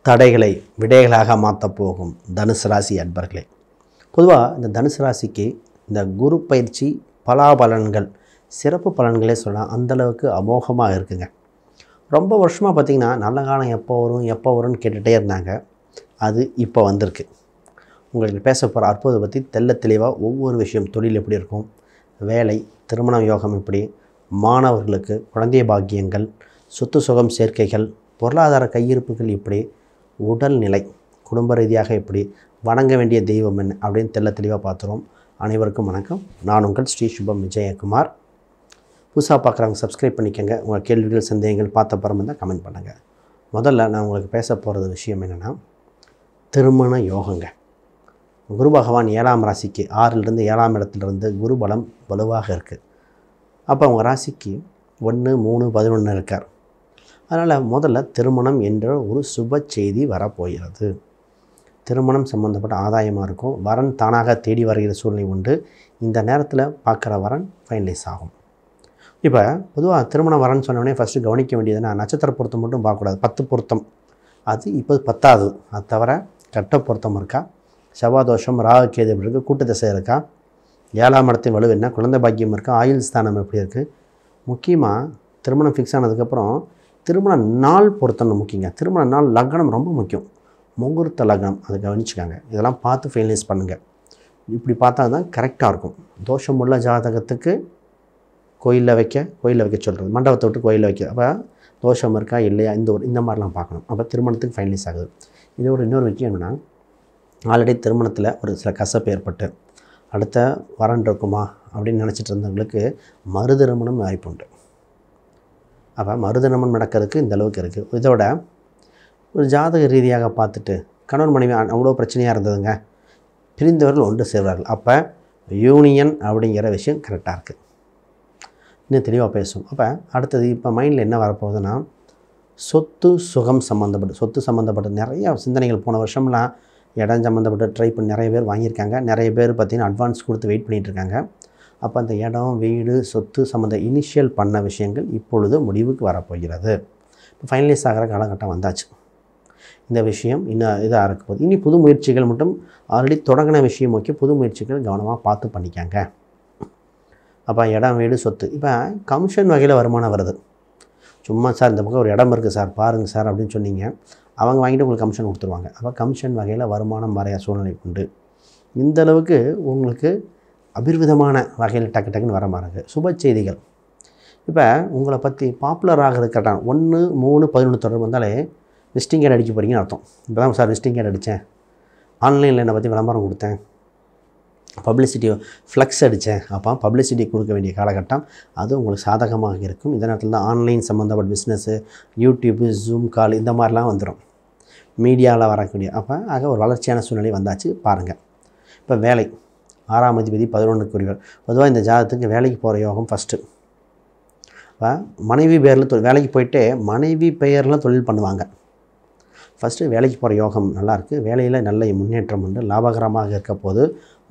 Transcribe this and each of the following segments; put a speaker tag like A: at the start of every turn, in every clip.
A: தடைகளை விடைகளாக மாற்றப் போகும் தனுசு ராசி அன்பர்களே. பொதுவாக இந்த தனுசு ராசிக்கு இந்த குரு பயிற்சி பலாபலன்கள் சிறப்பு பலன்களே சொல்லலாம். அந்தளவுக்கு அமோகமாக இருக்குங்க. ரொம்ப வருஷமாக பார்த்திங்கன்னா நல்ல காலம் எப்போ வரும்னு கேட்டுகிட்டே இருந்தாங்க. அது இப்போ வந்திருக்கு. உங்களுக்கு பேச போகிற அற்புதத்தை பற்றி தெளிவாக ஒவ்வொரு விஷயம், தொழில் எப்படி இருக்கும், வேலை, திருமண யோகம் எப்படி, மாணவர்களுக்கு குழந்தை பாக்கியங்கள், சொத்து சுகம் சேர்க்கைகள், பொருளாதார கையிருப்புகள் எப்படி, உடல்நிலை, குடும்ப ரீதியாக எப்படி, வணங்க வேண்டிய தெய்வம் என்ன அப்படின்னு தெளிவாக பார்த்துருவோம். அனைவருக்கும் வணக்கம். நான் உங்கள் ஸ்ரீ சுபம் விஜயகுமார். புதுசாக பார்க்குறாங்க சப்ஸ்கிரைப் பண்ணிக்கோங்க. உங்கள் கேள்விகள் சந்தேகங்கள் பார்த்த பிறகு தான் கமெண்ட் பண்ணுங்கள். முதல்ல நான் உங்களுக்கு பேச போகிறது விஷயம் என்னென்னா, திருமண யோகங்க. குரு பகவான் 7ஆம் ராசிக்கு 6லிருந்து 7ஆம் இடத்துலேருந்து குரு பலம் வலுவாக இருக்குது. அப்போ அவங்க ராசிக்கு 1, 3, 11 இருக்கார். அதனால் முதல்ல திருமணம் என்ற ஒரு சுப செய்தி வரப்போகிறது. திருமணம் சம்மந்தப்பட்ட ஆதாயமாக இருக்கும். வரன் தானாக தேடி வருகிற சூழ்நிலை உண்டு. இந்த நேரத்தில் பார்க்குற வரன் ஃபைனலைஸ் ஆகும். இப்போ பொதுவாக திருமண வரன் சொன்னோடனே ஃபஸ்ட்டு கவனிக்க வேண்டியதுன்னா, நட்சத்திர பொருத்தம் மட்டும் பார்க்கக்கூடாது. 10 பொருத்தம் அது இப்போது 10வது. அது தவிர கட்ட பொருத்தம் இருக்கா, செவ்வாதோஷம், ராகு கேது எப்படி இருக்குது, கூட்டு திசை இருக்கா, 7ஆம் இடத்தின் வலு என்ன, குழந்தை பாக்கியம் இருக்கா, ஆயுள் ஸ்தானம் எப்படி இருக்குது. முக்கியமாக திருமணம் ஃபிக்ஸ் ஆனதுக்கப்புறம் திருமண நாள் பொருத்தம் முக்கியங்க. திருமண நாள் லக்னம் ரொம்ப முக்கியம். முகூர்த்த லக்னம் அதை கவனிச்சுக்காங்க. இதெல்லாம் பார்த்து ஃபைனலைஸ் பண்ணுங்கள். இப்படி பார்த்தா தான் கரெக்டாக இருக்கும். தோஷமுள்ள ஜாதகத்துக்கு கோயிலில் வைக்க சொல்கிறது, மண்டபத்தை விட்டு கோயிலில் வைக்க. அப்போ தோஷம் இருக்கா இல்லையா இந்த மாதிரிலாம் பார்க்கணும். அப்போ திருமணத்துக்கு ஃபைனலைஸ் ஆகுது. இதோட இன்னொரு விஷயம் என்னென்னா, ஆல்ரெடி திருமணத்தில் ஒரு சில கசப்பு ஏற்பட்டு அடுத்த வரன் இருக்குமா அப்படின்னு நினச்சிட்டு இருந்தவங்களுக்கு மறுதிருமணம் வாய்ப்பு உண்டு. அப்போ மறுதிருமணம் நடக்கிறதுக்கு இந்த அளவுக்கு இருக்குது. இதோட ஒரு ஜாதக ரீதியாக பார்த்துட்டு கணவன் மனைவி அவ்வளோ பிரச்சனையாக இருந்ததுங்க, பிரிந்தவர்கள் ஒன்று சேர்வார்கள். அப்போ யூனியன் அப்படிங்கிற விஷயம் கரெக்டாக இருக்குது. இன்னும் தெளிவாக பேசும். அப்போ அடுத்தது இப்போ மைண்டில் என்ன வரப்போகுதுன்னா, சொத்து சுகம் சொத்து சம்மந்தப்பட்ட நிறையா சிந்தனைகள். போன வருஷம்லாம் இடம் சம்மந்தப்பட்ட ட்ரை பண்ணி நிறைய பேர் வாங்கியிருக்காங்க. நிறைய பேர் பார்த்திங்கன்னா அட்வான்ஸ் கொடுத்து வெயிட் பண்ணிகிட்ருக்காங்க. அப்போ அந்த இடம், வீடு, சொத்து இனிஷியல் பண்ண விஷயங்கள் இப்பொழுது முடிவுக்கு வரப்போகிறது. இப்போ ஃபைனலைஸ் ஆகிற காலகட்டம் வந்தாச்சு. இந்த விஷயம் இன்னும் இதாக இருக்க போகுது. இனி புது முயற்சிகள் மட்டும் ஆல்ரெடி தொடங்கின விஷயம் நோக்கி புது முயற்சிகள் கவனமாக பார்த்து பண்ணிக்காங்க. அப்போ இடம், வீடு, சொத்து. இப்போ கமிஷன் வகையில் வருமானம் வருது. சும்மா சார் இந்த பக்கம் ஒரு இடம் இருக்குது சார் பாருங்கள் சார் அப்படின்னு சொன்னீங்க, அவங்க வாங்கிட்டு உங்களுக்கு கமிஷன் கொடுத்துருவாங்க. அப்போ கமிஷன் வகையில் வருமானம் வரைய சூழ்நிலை உண்டு. இந்த அளவுக்கு உங்களுக்கு அபிர்விதமான வகையில் டக்குன்னு வர மாதிரி சுப செய்திகள். இப்போ உங்களை பற்றி பாப்புலர் ஆகிறது கரெக்டாக 1, 3, 11 தொடர்பு வந்தாலே விசிட்டிங் கார்டு அடிக்க போகிறீங்கன்னு அர்த்தம். இப்போ தான் சார் விசிட்டிங் கார்டு அடித்தேன், ஆன்லைனில் என்னை பற்றி விளம்பரம் கொடுத்தேன், பப்ளிசிட்டி ஃப்ளக்ஸ் அடித்தேன். அப்போ பப்ளிசிட்டி கொடுக்க வேண்டிய காலகட்டம் அது உங்களுக்கு சாதகமாக இருக்கும். இந்த நேரத்தில் தான் ஆன்லைன் சம்மந்தப்பட்ட பிஸ்னஸ்ஸு, யூடியூப்பு, ஜூம் கால் இந்த மாதிரிலாம் வந்துடும். மீடியாவில் வரக்கூடிய ஆக ஒரு வளர்ச்சியான சூழ்நிலை வந்தாச்சு பாருங்கள். இப்போ வேலை, 6ஆம் அதிபதி 11க்குரியவர். பொதுவாக இந்த ஜாதகத்துக்கு வேலைக்கு போகிற யோகம் ஃபஸ்ட்டு. இப்போ மனைவி பேரில் வேலைக்கு போயிட்டு மனைவி பெயரில் தொழில் பண்ணுவாங்க. ஃபஸ்ட்டு வேலைக்கு போகிற யோகம் நல்லாயிருக்கு. வேலையில் நல்ல முன்னேற்றம் உண்டு, லாபகரமாக இருக்க போது.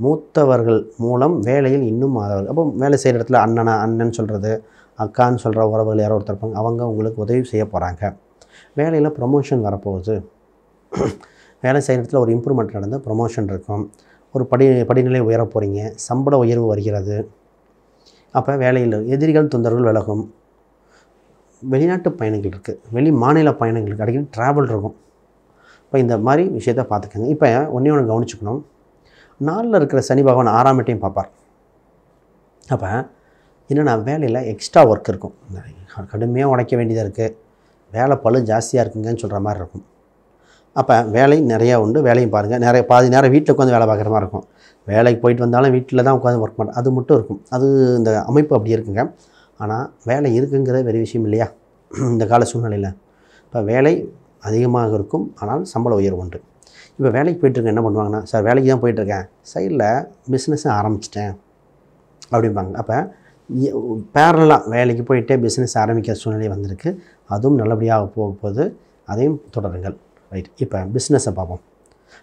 A: மூத்தவர்கள் மூலம் வேலையில் இன்னும் அப்போ வேலை செய்கிற இடத்துல அண்ணன் சொல்கிறது, அக்கான்னு சொல்கிற உறவுகள் யாரோ ஒருத்தர் இருப்பாங்க, அவங்க உங்களுக்கு உதவி செய்ய போகிறாங்க. வேலையில் ப்ரொமோஷன் வரப்போகுது. வேலை செய்கிற இடத்துல ஒரு இம்ப்ரூவ்மெண்ட் நடந்து ப்ரொமோஷன் இருக்கும். ஒரு படிநிலை உயர போகிறீங்க, சம்பள உயர்வு வருகிறது. அப்போ வேலையில் எதிரிகள் தொந்தரவுகள் விலகும். வெளிநாட்டு பயணங்கள் இருக்குது, வெளி மாநில பயணங்கள் இருக்குது, அடிக்கடி ட்ராவல் இருக்கும். இப்போ இந்த மாதிரி விஷயத்தை பார்த்துக்கோங்க. இப்போ ஒன்று கவனிச்சுக்கணும், 4ல் இருக்கிற சனி பகவான் 6ஆம் இடத்தையும் பார்ப்பார். அப்போ என்னென்னா வேலையில் எக்ஸ்ட்ரா ஒர்க் இருக்கும், கடுமையாக உழைக்க வேண்டியதாக இருக்குது, வேலை பளு ஜாஸ்தியாக இருக்குங்கன்னு சொல்கிற மாதிரி இருக்கும். அப்போ வேலை நிறையா உண்டு, வேலையும் பாருங்கள். பாதி நேரம் வீட்டில் உட்காந்து வேலை பார்க்குற மாதிரி இருக்கும். வேலைக்கு போயிட்டு வந்தாலும் வீட்டில் தான் உட்காந்து ஒர்க் பண்ணுறேன், அது மட்டும் இருக்கும். அது இந்த அமைப்பு அப்படி இருக்குங்க. ஆனால் வேலை இருக்குங்கிறது பெரிய விஷயம் இல்லையா இந்த கால சூழ்நிலையில். இப்போ வேலை அதிகமாக இருக்கும், ஆனால் சம்பள உயர்வு உண்டு. இப்போ வேலைக்கு போய்ட்டுருக்கேன், என்ன பண்ணுவாங்கன்னா, சார் வேலைக்கு தான் போயிட்டுருக்கேன், சைடில் பிஸ்னஸை ஆரம்பிச்சிட்டேன் அப்படிம்பாங்க. அப்போ பேரலாக வேலைக்கு போயிட்டே பிஸ்னஸ் ஆரம்பிக்கிற சூழ்நிலை வந்திருக்கு. அதுவும் நல்லபடியாக போகும்போது அதையும் தொடருங்கள். ரைட். இப்போ பிஸ்னஸை பார்ப்போம்.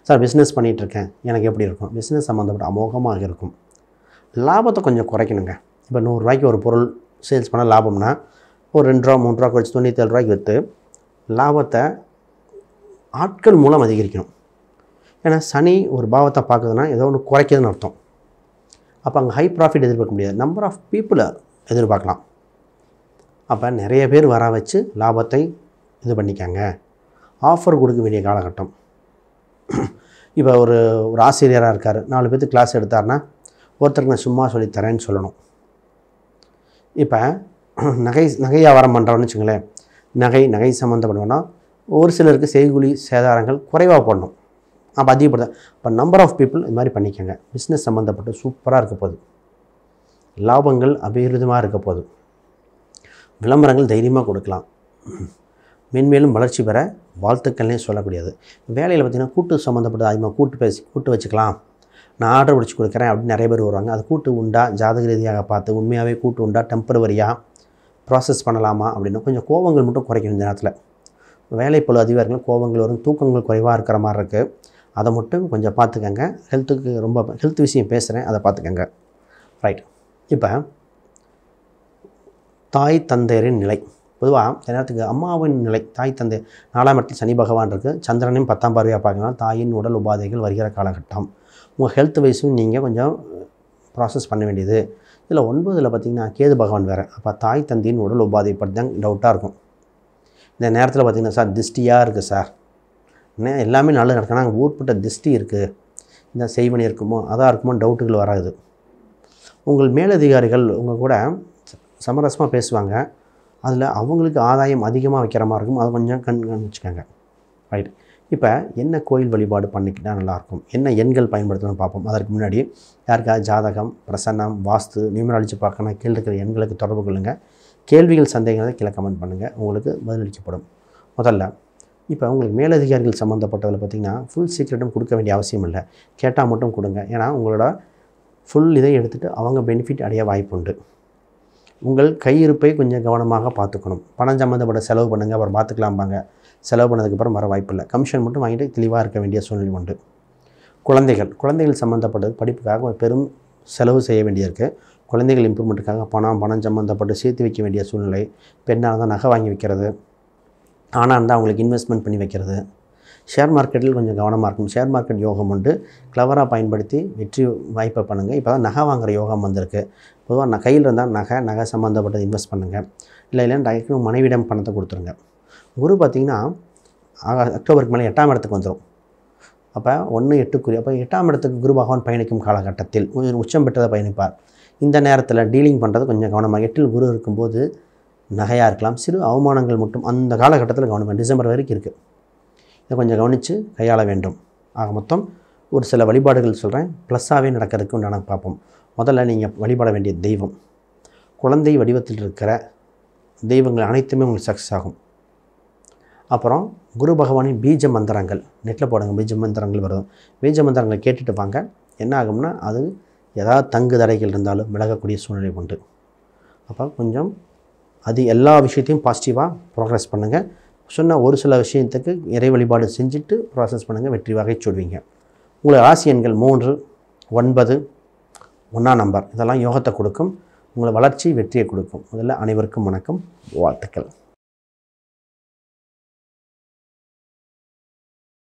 A: சார் பிஸ்னஸ் பண்ணிகிட்ருக்கேன், எனக்கு எப்படி இருக்கும்? பிஸ்னஸ் சம்மந்தப்பட்ட அமோகமாக இருக்கும். லாபத்தை கொஞ்சம் குறைக்கணுங்க. இப்போ 100 ரூபாய்க்கு ஒரு பொருள் சேல்ஸ் பண்ண லாபம்னா ஒரு 2 ரூபா 3 ரூபா கழிச்சு 97 ரூபாய்க்கு விற்று லாபத்தை ஆட்கள் மூலம் அதிகரிக்கணும். ஏன்னா சனி ஒரு பாவத்தை பார்க்குதுன்னா ஏதோ ஒன்று குறைக்குதுன்னு அர்த்தம். அப்போ அங்கே ஹை ப்ராஃபிட் எதிர்பார்க்க முடியாது, நம்பர் ஆஃப் பீப்புளை எதிர்பார்க்கலாம். அப்போ நிறைய பேர் வர வச்சு லாபத்தை இது பண்ணிக்காங்க. ஆஃபர் கொடுக்க வேண்டிய காலகட்டம். இப்போ ஒரு ஆசிரியராக இருக்கார், 4 பேர்த்து கிளாஸ் எடுத்தார்னா ஒருத்தருக்கு நான் சும்மா சொல்லித்தரேன்னு சொல்லணும். இப்போ நகை வியாபாரம் பண்ணுறோன்னு வச்சுங்களேன், நகை சம்மந்தப்படுவோன்னா ஒரு சிலருக்கு செய்கூலி சேதாரங்கள் குறைவாக போடணும். அப்போ அதிகப்படுத்த இப்போ நம்பர் ஆஃப் பீப்புள் இது மாதிரி பண்ணிக்கோங்க. பிஸ்னஸ் சம்மந்தப்பட்டு சூப்பராக இருக்க போகுது, லாபங்கள் அபிவிருதமாக இருக்க போகுது, விளம்பரங்கள் தைரியமாக கொடுக்கலாம், மென்மேலும் வளர்ச்சி பெற வாழ்த்துக்கள்னே சொல்லக்கூடியது. வேலையில் பார்த்திங்கன்னா கூட்டு சம்மந்தப்பட்டது அதிகமாக கூட்டு வச்சுக்கலாம், நான் ஆர்டர் பிடிச்சி கொடுக்குறேன் அப்படின்னு நிறைய பேர் வருவாங்க. அது கூட்டு உண்டா, ஜாதக ரீதியாக பார்த்து உண்மையாகவே கூட்டு உண்டா, டெம்பரவரியாக ப்ராசஸ் பண்ணலாமா அப்படின்னு கொஞ்சம் கோபங்கள் மட்டும் குறைக்கணும். இந்த நேரத்தில் வேலைப்பளு அதிகாரிகள் கோபங்கள் வரும், தூக்கங்கள் குறைவாக இருக்கிற மாதிரி இருக்குது. அதை மட்டும் கொஞ்சம் பார்த்துக்கங்க. ஹெல்த் விஷயம் பேசுகிறேன், அதை பார்த்துக்கங்க. ரைட். இப்போ தாய் தந்தையரின் நிலை, பொதுவாக இந்த நேரத்துக்கு அம்மாவின் நிலை, தாய் தந்தை 4ஆம் இடத்தில் சனி பகவான் இருக்குது, சந்திரனையும் 10ஆம் பார்வையாக பார்க்கலாம். தாயின் உடல் உபாதைகள் வருகிற காலகட்டம். உங்கள் ஹெல்த் வைஸும் நீங்கள் கொஞ்சம் ப்ராசஸ் பண்ண வேண்டியது. இதில் 9ல் பார்த்திங்கன்னா கேது பகவான் வேறு. அப்போ தாய் தந்தையின் உடல் உபாதை பற்றி தான் டவுட்டாக இருக்கும். இந்த நேரத்தில் பார்த்திங்கன்னா சார் திஷ்டியாக இருக்குது சார், எல்லாமே நல்லது நடக்குன்னா அங்கே ஊர்பட்ட திஷ்டி இருக்குது, இந்த செய்வனி இருக்குமோ அதாக இருக்குமோ டவுட்டுகள் வராது. உங்கள் மேலதிகாரிகள் உங்கள் கூட சமரசமாக பேசுவாங்க, அதில் அவங்களுக்கு ஆதாயம் அதிகமாக வைக்கிற மாதிரி இருக்கும், அதை கொஞ்சம் கவனிச்சுக்கோங்க. ரைட். இப்போ என்ன கோயில் வழிபாடு பண்ணிக்கிட்டால் நல்லாயிருக்கும், என்ன எண்கள் பயன்படுத்தணும்னு பார்ப்போம். அதற்கு முன்னாடி யாருக்காவது ஜாதகம், பிரசன்னம், வாஸ்து, நியூமராலஜி பார்க்கணும் கீழே இருக்கிற எண்களுக்கு தொடர்பு கொள்ளுங்கள். கேள்விகள் சந்தேகங்களை கீழே கமெண்ட் பண்ணுங்கள், உங்களுக்கு பதிலளிக்கப்படும். முதல்ல இப்போ உங்களுக்கு மேலதிகாரிகள் சம்மந்தப்பட்டதில் பார்த்திங்கன்னா ஃபுல் சீக்ரெட்டும் கொடுக்க வேண்டிய அவசியம் இல்லை, கேட்டால் மட்டும் கொடுங்க. ஏன்னா உங்களோட ஃபுல் இதை எடுத்துகிட்டு அவங்க பெனிஃபிட் அடைய வாய்ப்புண்டு. உங்கள் கையிருப்பை கொஞ்சம் கவனமாக பார்த்துக்கணும். பணம் சம்மந்தப்பட்ட செலவு பண்ணுங்கள், அப்புறம் பார்த்துக்கலாம்பாங்க. செலவு பண்ணதுக்கப்புறம் வர வாய்ப்பு இல்லை. கமிஷன் மட்டும் வாங்கிட்டு தெளிவாக இருக்க வேண்டிய சூழ்நிலை உண்டு. குழந்தைகள் சம்மந்தப்பட்டது படிப்புக்காக பெரும் செலவு செய்ய வேண்டியிருக்கு. குழந்தைகள் இம்ப்ரூவ்மெண்ட்டுக்காக பணம் சம்மந்தப்பட்டு சேர்த்து வைக்க வேண்டிய சூழ்நிலை. பெண்ணாக இருந்தால் நகை வாங்கி வைக்கிறது, ஆனால் இருந்தால் அவங்களுக்கு இன்வெஸ்ட்மெண்ட் பண்ணி வைக்கிறது. ஷேர் மார்க்கெட்டில் கொஞ்சம் கவனமாக இருக்கும். ஷேர் மார்க்கெட் யோகம் உண்டு, கிளவராக பயன்படுத்தி வெற்றி வாய்ப்பை பண்ணுங்கள். இப்போ தான் நகை வாங்குகிற யோகம் வந்திருக்கு. பொதுவாக கையில் இருந்தால் நகை சம்மந்தப்பட்டது இன்வெஸ்ட் பண்ணுங்கள். இல்லைன்னா டைரெக்டாக மனைவிடம் பணத்தை கொடுத்துருங்க. குரு பார்த்திங்கன்னா அக்டோபருக்கு மேலே 8ஆம் இடத்துக்கு வந்துடும். அப்போ 1-8 அப்போ 8ஆம் இடத்துக்கு குரு பகவான் பயணிக்கும் காலகட்டத்தில் உச்சம் பெற்றதை பயணிப்பார். இந்த நேரத்தில் டீலிங் பண்ணுறது கொஞ்சம் கவனமாக. 8இல் குரு இருக்கும்போது நகையாக இருக்கலாம், சிறு அவமானங்கள் மட்டும் அந்த காலகட்டத்தில் கவனிப்பேன். டிசம்பர் வரைக்கும் இருக்குது, இதை கொஞ்சம் கவனித்து கையாள வேண்டும். ஆக மொத்தம் ஒரு சில வழிபாடுகள் சொல்கிறேன், ப்ளஸ்ஸாகவே நடக்கிறதுக்கு உண்டான பார்ப்போம். முதல்ல நீங்கள் வழிபட வேண்டிய தெய்வம், குழந்தை வடிவத்தில் இருக்கிற தெய்வங்கள் அனைத்துமே உங்களுக்கு சக்ஸஸ் ஆகும். அப்புறம் குரு பகவானின் பீஜ மந்திரங்கள் நெட்டில் போடுங்க, பீஜ மந்திரங்கள் வரும். பீஜ மந்திரங்களை கேட்டுட்டு வாங்க. என்ன ஆகும்னா அது ஏதாவது தங்கு தடைகள் இருந்தாலும் விலகக்கூடிய சூழ்நிலை உண்டு. அப்போ கொஞ்சம் எல்லா விஷயத்தையும் பாசிட்டிவாக ப்ரோக்ரஸ் பண்ணுங்கள். சொன்ன ஒரு சில விஷயத்துக்கு இறை வழிபாடு செஞ்சுட்டு ப்ராசஸ் பண்ணுங்கள், வெற்றி வகை சொல்வீங்க. உங்களுக்கு ராசி எண்கள் 3, 9, 1ஆம் நம்பர் இதெல்லாம் யோகத்தை கொடுக்கும். உங்களை வளர்ச்சி வெற்றியை கொடுக்கும். முதல்ல அனைவருக்கும் வணக்கம், வாழ்த்துக்கள்.